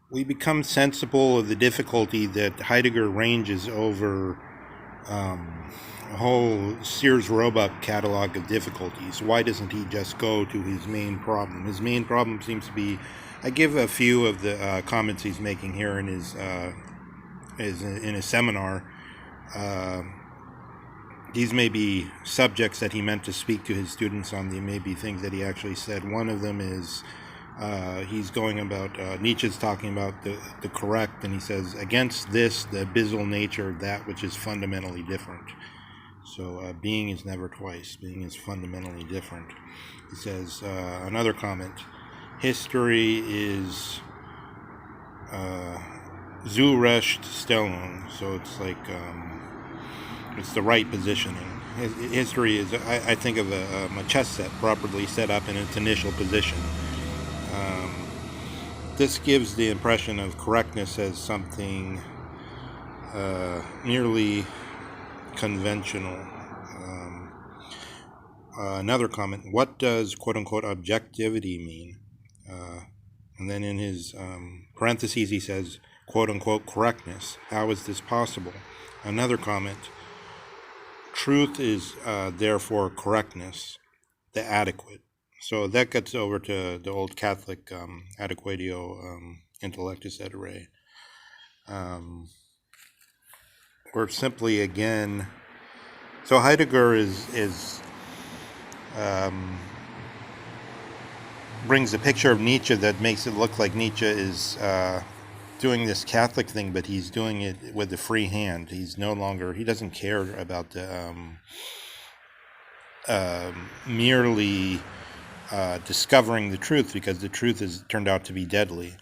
we become sensible of the difficulty that Heidegger ranges over a whole Sears Roebuck catalog of difficulties. Why doesn't he just go to his main problem? His main problem seems to be, I give a few of the comments he's making here in his seminar. These may be subjects that he meant to speak to his students on. They may be things that he actually said. One of them is he's going about, Nietzsche's talking about the correct, and he says, against this, the abyssal nature of that which is fundamentally different. So being is never twice. Being is fundamentally different. He says, another comment, history is zu Recht Stellung. So it's like, it's the right positioning. History is, I think of a chess set properly set up in its initial position. This gives the impression of correctness as something merely conventional. Another comment, what does quote-unquote objectivity mean? And then in his parentheses he says quote-unquote correctness. How is this possible? Another comment, truth is therefore correctness, the adequate. So that gets over to the old Catholic adequatio intellectus et re. Or simply again, so Heidegger is brings a picture of Nietzsche that makes it look like Nietzsche is doing this Catholic thing, but he's doing it with a free hand. He's no longer, he doesn't care about the merely discovering the truth, because the truth has turned out to be deadly.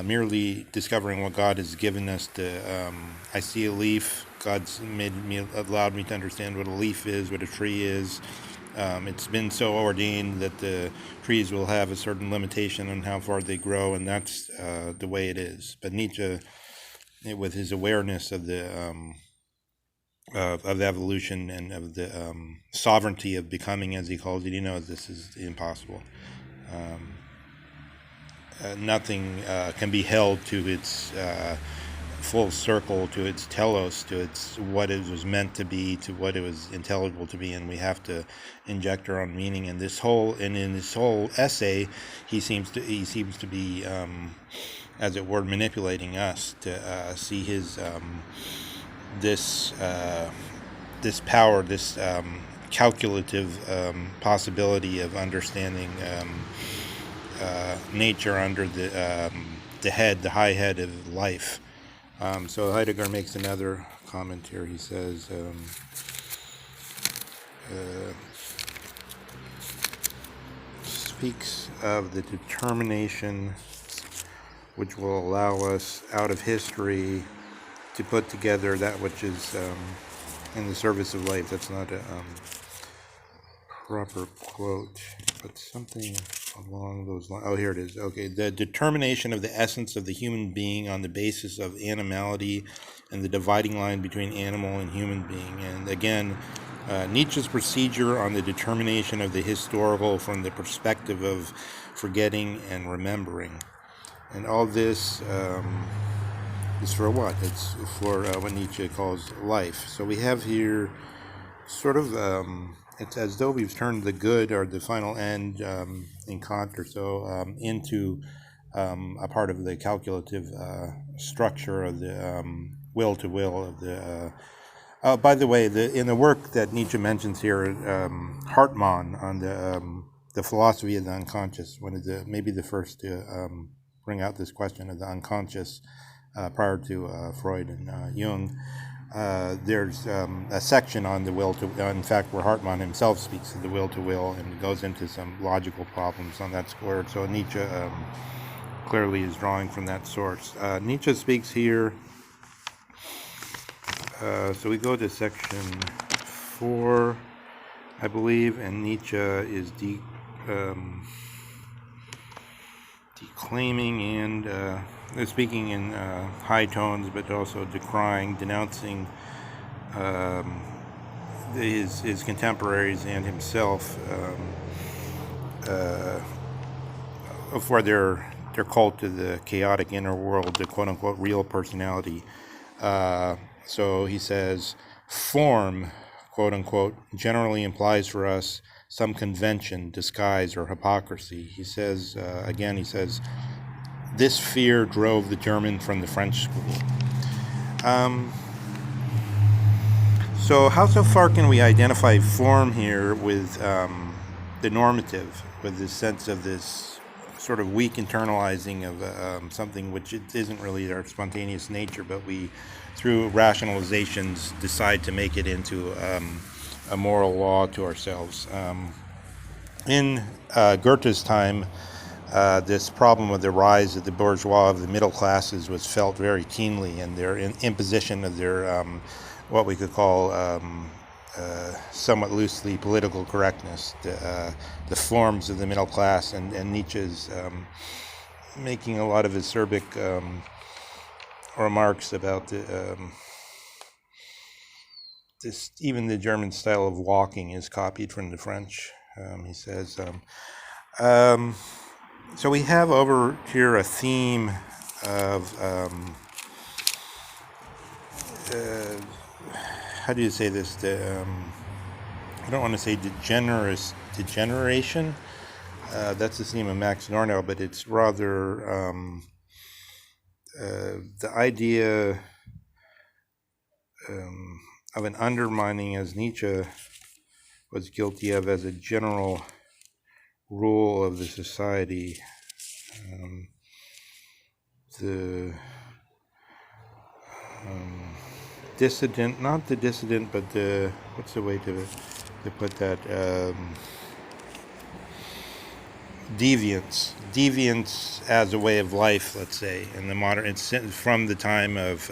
Merely discovering what God has given us. I see a leaf. God's allowed me to understand what a leaf is, what a tree is. It's been so ordained that the trees will have a certain limitation on how far they grow, and that's the way it is. But Nietzsche, with his awareness of the of evolution and of the sovereignty of becoming, as he calls it, he knows this is impossible. Nothing can be held to its full circle, to its telos, to its what it was meant to be, to what it was intelligible to be, and we have to inject our own meaning. And in this whole essay, he seems to be, as it were, manipulating us to see his this power, this calculative possibility of understanding nature under the head, the high head of life. So Heidegger makes another comment here. He says, speaks of the determination which will allow us out of history to put together that which is in the service of life. That's not a proper quote, but something along those lines. Oh, here it is. Okay, the determination of the essence of the human being on the basis of animality and the dividing line between animal and human being. And again, Nietzsche's procedure on the determination of the historical from the perspective of forgetting and remembering. And all this is for what? It's for what Nietzsche calls life. So we have here sort of, it's as though we've turned the good or the final end in Kant or so into a part of the calculative structure of the will to will of the. By the way, in the work that Nietzsche mentions here, Hartmann on the philosophy of the unconscious, one of maybe the first to bring out this question of the unconscious prior to Freud and Jung. There's a section on the will to, in fact, where Hartmann himself speaks of the will to will and goes into some logical problems on that score. So Nietzsche clearly is drawing from that source. Nietzsche speaks here. So we go to section 4, I believe, and Nietzsche is declaiming and speaking in high tones, but also decrying, denouncing his contemporaries and himself for their their cult to the chaotic inner world, the quote-unquote real personality. So he says, form, quote-unquote, generally implies for us some convention, disguise, or hypocrisy. He says, again, he says, this fear drove the German from the French school. So how so far can we identify form here with the normative, with this sense of this sort of weak internalizing of something which it isn't really our spontaneous nature, but we, through rationalizations, decide to make it into a moral law to ourselves. In Goethe's time, this problem of the rise of the bourgeois, of the middle classes, was felt very keenly, and their imposition of their what we could call somewhat loosely political correctness, the forms of the middle class, and Nietzsche's making a lot of acerbic remarks about this. Even the German style of walking is copied from the French. He says. So we have over here a theme of how do you say this? I don't want to say degeneration. That's the theme of Max Nordau, but it's rather the idea of an undermining, as Nietzsche was guilty of, as a general rule of the society. The dissident, not the dissident, but the, what's the way to put that? Deviance as a way of life, let's say, in the modern, it's from the time of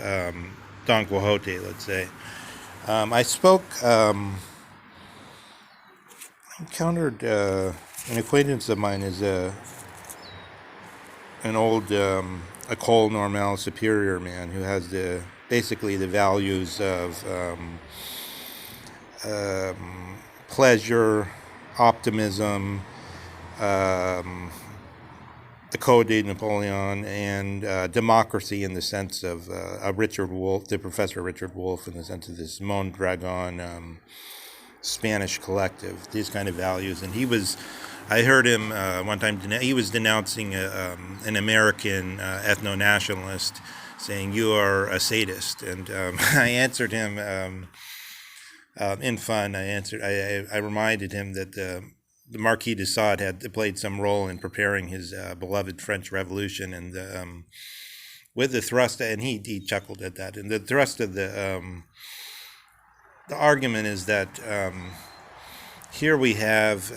Don Quixote, let's say. I encountered an acquaintance of mine is an old École Normale superior man who has basically the values of pleasure, optimism, the Code de Napoleon, and democracy in the sense of Richard Wolff, the Professor Richard Wolff, in the sense of this Mondragon Spanish collective, these kind of values. And I heard him one time, he was denouncing an American ethno-nationalist, saying, "You are a sadist." And I answered him in fun. I reminded him that the Marquis de Sade had played some role in preparing his beloved French Revolution, and with the thrust, and he chuckled at that. And the thrust of the argument is that here we have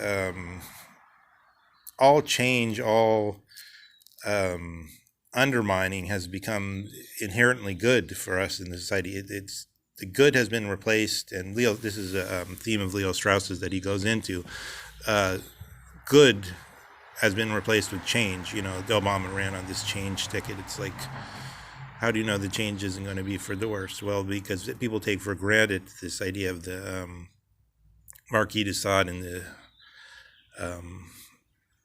all change, all undermining has become inherently good for us in the society. It's the good has been replaced, and this is a theme of Leo Strauss's that he goes into. Good has been replaced with change. You know, Obama ran on this change ticket. It's like, how do you know the change isn't going to be for the worse? Well, because people take for granted this idea of the Marquis de Sade and the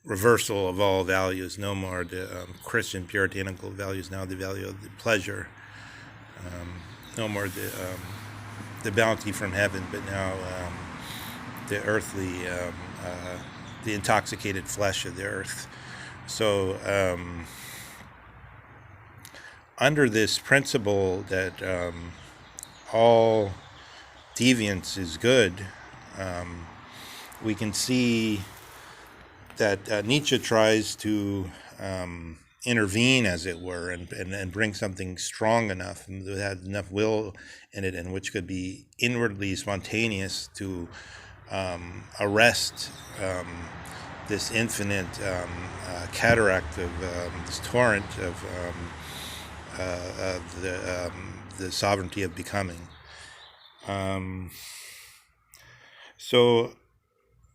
reversal of all values. No more the Christian puritanical values, now the value of the pleasure. No more the bounty from heaven, but now the earthly, the intoxicated flesh of the earth. So under this principle that all deviance is good, we can see that Nietzsche tries to intervene, as it were, and bring something strong enough and that had enough will in it, and which could be inwardly spontaneous to arrest this infinite cataract of this torrent of the sovereignty of becoming. So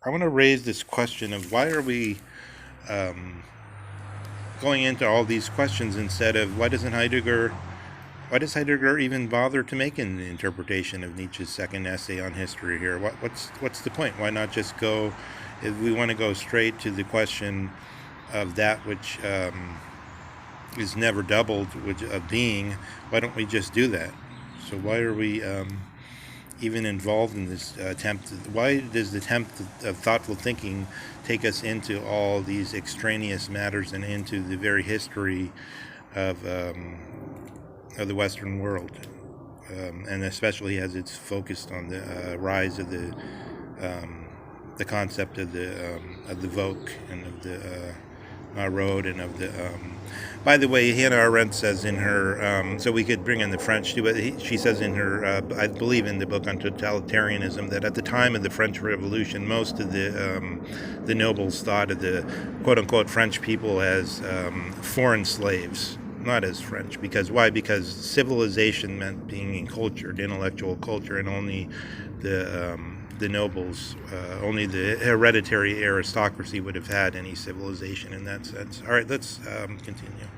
I want to raise this question of why are we going into all these questions instead of why does Heidegger even bother to make an interpretation of Nietzsche's second essay on history here? What's the point? Why not just go, if we want to go straight to the question of that which is never doubled with a being, why don't we just do that? So why are we even involved in this attempt? Why does the attempt of thoughtful thinking take us into all these extraneous matters and into the very history of the Western world, and especially as it's focused on the rise of the concept of the Vogue and of the Road and of the. By the way, Hannah Arendt says in her, so we could bring in the French too, but she says in her, I believe in the book on totalitarianism, that at the time of the French Revolution, most of the nobles thought of the quote-unquote French people as foreign slaves, not as French. Because why? Because civilization meant being encultured, intellectual culture, and only the nobles, only the hereditary aristocracy would have had any civilization in that sense. All right, let's continue.